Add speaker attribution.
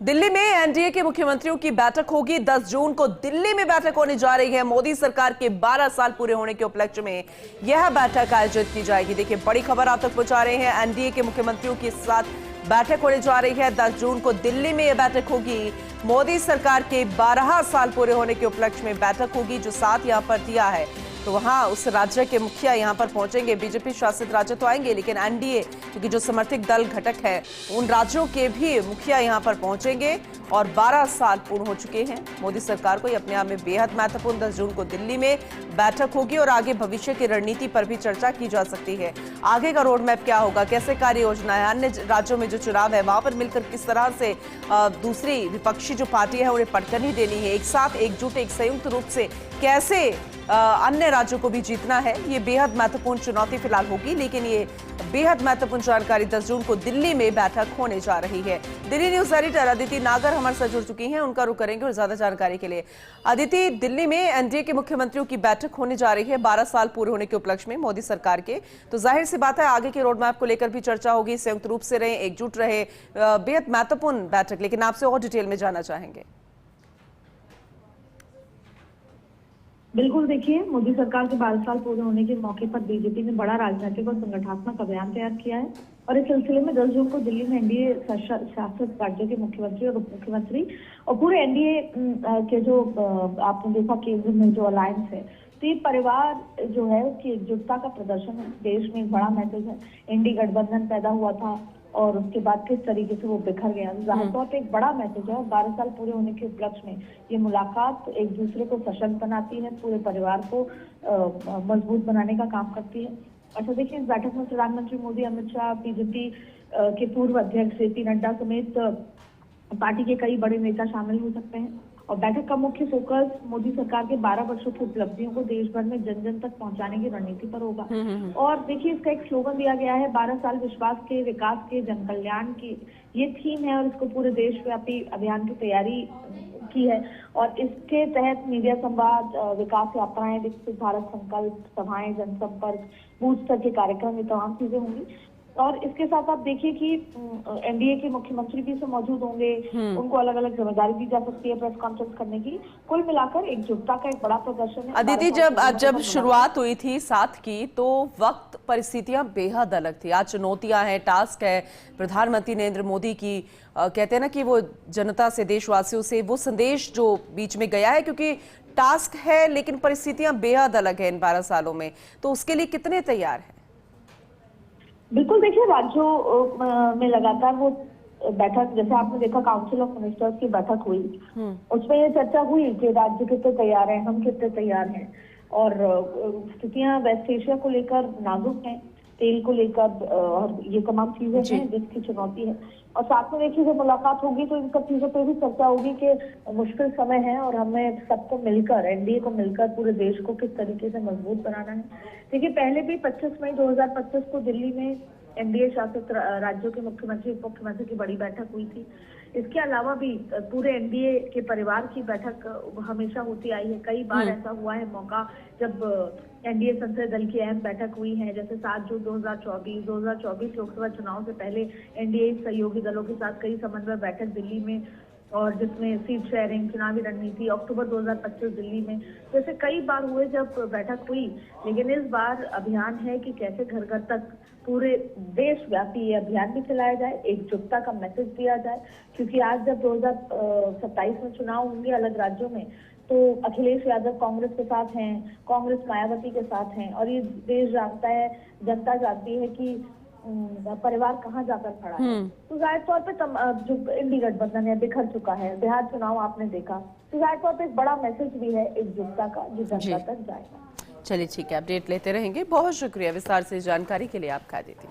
Speaker 1: दिल्ली में एनडीए के मुख्यमंत्रियों की बैठक होगी। 10 जून को दिल्ली में बैठक होने जा रही है। मोदी सरकार के 12 साल पूरे होने के उपलक्ष्य में यह बैठक आयोजित की जाएगी। देखिए, बड़ी खबर आप तक पहुंचा रहे हैं। एनडीए के मुख्यमंत्रियों के साथ बैठक होने जा रही है। 10 जून को दिल्ली में यह बैठक होगी। मोदी सरकार के 12 साल पूरे होने के उपलक्ष्य में बैठक होगी। जो साथ यहां पर दिया है, तो वहां उस राज्य के मुखिया यहां पर पहुंचेंगे। बीजेपी शासित राज्य तो आएंगे, लेकिन एनडीए क्योंकि जो समर्थित दल घटक है, उन राज्यों के भी मुखिया यहां पर पहुंचेंगे। और 12 साल पूर्ण हो चुके हैं मोदी सरकार को। ये अपने आप में बेहद महत्वपूर्ण 10 जून को दिल्ली में बैठक होगी और आगे भविष्य की रणनीति पर भी चर्चा की जा सकती है। आगे का रोड मैप क्या होगा, कैसे कार्य योजना है, अन्य राज्यों में जो चुनाव है वहां पर मिलकर किस तरह से दूसरी विपक्षी जो पार्टियां हैं उन्हें पटकनी देनी है, एक साथ एकजुट एक संयुक्त रूप से कैसे अन्य राज्यों को भी जीतना है, ये बेहद महत्वपूर्ण चुनौती फिलहाल होगी। लेकिन ये बेहद महत्वपूर्ण जानकारी 10 जून को दिल्ली में बैठक होने जा रही है। दिल्ली न्यूज एडिटर अदिति नागर हमारे साथ जुड़ चुकी हैं, उनका रुख करेंगे और ज्यादा जानकारी के लिए। अदिति, दिल्ली में एनडीए के मुख्यमंत्रियों की बैठक होने जा रही है 12 साल पूरे होने के उपलक्ष्य में मोदी सरकार के, तो जाहिर सी बात है आगे के रोड मैप को लेकर भी चर्चा होगी। संयुक्त रूप से रहे, एकजुट रहे, बेहद महत्वपूर्ण बैठक। लेकिन आपसे और डिटेल में जानना चाहेंगे।
Speaker 2: बिल्कुल, देखिए, मोदी सरकार के 12 साल पूरे होने के मौके पर बीजेपी ने बड़ा राजनीतिक और संगठनात्मक अभियान तैयार किया है। और इस सिलसिले में 10 जून को दिल्ली में एनडीए शासित राज्यों के मुख्यमंत्री और उप मुख्यमंत्री और पूरे एनडीए के जो आपने देखा केंद्र में जो अलायंस है, तो ये परिवार जो है उसकी एकजुटता का प्रदर्शन है। देश में एक बड़ा मैसेज है। एनडीए गठबंधन पैदा हुआ था और उसके बाद किस तरीके से वो बिखर गया, जाहिर तौर पे एक बड़ा मैसेज है। और 12 साल पूरे होने के उपलक्ष्य में ये मुलाकात एक दूसरे को सशक्त बनाती है, पूरे परिवार को मजबूत बनाने का काम करती है। अच्छा, देखिए, इस बैठक में प्रधानमंत्री मोदी, अमित शाह, बीजेपी के पूर्व अध्यक्ष जेपी नड्डा समेत पार्टी के कई बड़े नेता शामिल हो सकते हैं। और बैठक का मुख्य फोकस मोदी सरकार के 12 वर्षों की उपलब्धियों को देश भर में जन जन तक पहुंचाने की रणनीति पर होगा। और देखिए, इसका एक स्लोगन दिया गया है, 12 साल विश्वास के, विकास के, जन कल्याण की, ये थीम है। और इसको पूरे देशव्यापी अभियान की तैयारी की है। और इसके तहत मीडिया संवाद, विकास यात्राएं, विकसित भारत संकल्प, सभाएं, जनसंपर्क, बूथ स्तर के कार्यक्रम, ये तमाम चीजें होंगी। और इसके साथ आप देखिए कि एनडीए के मुख्यमंत्री भी इसमें मौजूद होंगे। उनको अलग अलग जिम्मेदारी दी जा सकती है प्रेस कॉन्फ्रेंस करने की। कुल मिलाकर एकजुटता का एक बड़ा प्रदर्शन है।
Speaker 1: अदिति, जब शुरुआत हुई थी साथ की, तो वक्त परिस्थितियां बेहद अलग थी। आज चुनौतियां हैं, टास्क है। प्रधानमंत्री नरेंद्र मोदी की कहते हैं ना कि वो जनता से, देशवासियों से वो संदेश जो बीच में गया है, क्योंकि टास्क है लेकिन परिस्थितियां बेहद अलग है इन 12 सालों में, तो उसके लिए कितने तैयार है?
Speaker 2: बिल्कुल, देखिए, राज्यों में लगातार वो बैठक, जैसे आपने देखा काउंसिल ऑफ मिनिस्टर्स की बैठक हुई, उसमें ये चर्चा हुई कि राज्य कितने तैयार हैं, हम कितने तैयार हैं। और स्थितियां वेस्ट एशिया को लेकर नाजुक हैं, तेल को लेकर, और ये तमाम चीजें हैं जिसकी चुनौती है। और साथ में देखिए, जब मुलाकात होगी तो इन सब चीजों पर भी चर्चा होगी कि मुश्किल समय है और हमें सबको मिलकर, एनडीए को मिलकर पूरे देश को किस तरीके से मजबूत बनाना है। देखिए, पहले भी 25 मई 2025 को दिल्ली में एनडीए शासित राज्यों के मुख्यमंत्री, उप मुख्यमंत्री की बड़ी बैठक हुई थी। इसके अलावा भी पूरे एनडीए के परिवार की बैठक हमेशा होती आई है। कई बार ऐसा हुआ है मौका जब एनडीए संसदीय दल की अहम बैठक हुई है, जैसे 7 जून 2024 लोकसभा चुनाव से पहले एनडीए सहयोगी दलों के साथ कई समन्वय बैठक दिल्ली में, और जिसमें सीट शेयरिंग, चुनावी रणनीति, अक्टूबर 2025 दिल्ली में, तो ऐसे कई बार हुए जब बैठक हुई। लेकिन इस बार अभियान है कि कैसे घर घर तक पूरे देशव्यापी ये अभियान भी चलाया जाए, एकजुटता का मैसेज दिया जाए। क्योंकि आज जब 2027 में चुनाव होंगे अलग राज्यों में, तो अखिलेश यादव कांग्रेस के साथ हैं, कांग्रेस मायावती के साथ हैं, और ये देश जानता है, जनता जानती है कि परिवार कहाँ जाकर खड़ा है। तो जाहिर तौर पे जो इंडी गठबंधन है बिखर चुका है, बिहार चुनाव आपने देखा, तो जाहिर तौर पे एक बड़ा मैसेज भी है एकजुटता का, जो जनता तक जाएगा।
Speaker 1: चलिए, ठीक है, अपडेट लेते रहेंगे। बहुत शुक्रिया विस्तार से जानकारी के लिए आपका, अदिति।